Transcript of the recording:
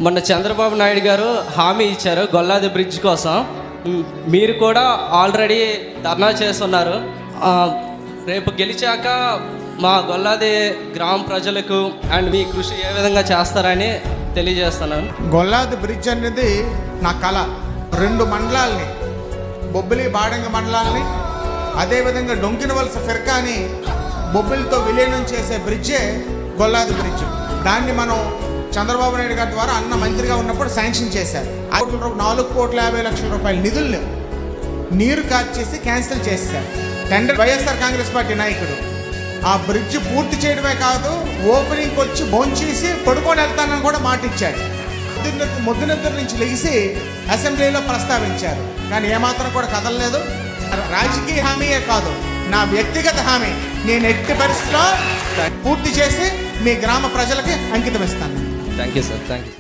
మొన్న చంద్రబాబు నాయుడు గారు హామీ ఇచ్చారు గొల్లాది బ్రిడ్జ్ కోసం. మీరు కూడా ఆల్రెడీ ధర్నా చేస్తున్నారు. రేపు గెలిచాక మా గొల్లాది గ్రామ ప్రజలకు అండ్ మీ కృషి ఏ విధంగా చేస్తారని తెలియజేస్తున్నాను. గొల్లాది బ్రిడ్జ్ అనేది నా కళ. 2 మండలాల్ని, బొబ్బిలి బాడంగ మండలాల్ని, అదేవిధంగా డొంకినవలస ఫిర్కాని బొబ్బిలితో విలీనం చేసే బ్రిడ్జే గొల్లాది బ్రిడ్జ్. దాన్ని మనం చంద్రబాబు నాయుడు గారి ద్వారా అన్న మంత్రిగా ఉన్నప్పుడు శాంక్షన్ చేశారు. 4,50,00,000 రూపాయల నిధుల్ని నీరు కార్చేసి క్యాన్సిల్ చేశారు. టెండర్ వైఎస్ఆర్ కాంగ్రెస్ పార్టీ నాయకుడు ఆ బ్రిడ్జ్ పూర్తి చేయడమే కాదు, ఓపెనింగ్కి వచ్చి భోంచేసి పడుకొని వెళ్తానని కూడా మాట ఇచ్చాడు. ముద్దునిద్ర నుంచి లెగిసి అసెంబ్లీలో ప్రస్తావించారు. కానీ ఏమాత్రం కూడా కదలలేదు. రాజకీయ హామీయే కాదు, నా వ్యక్తిగత హామీ నేను ఎట్టి పరిస్థితిలో పూర్తి చేసి మీ గ్రామ ప్రజలకి అంకితం ఇస్తాను. Thank you sir. Thank you.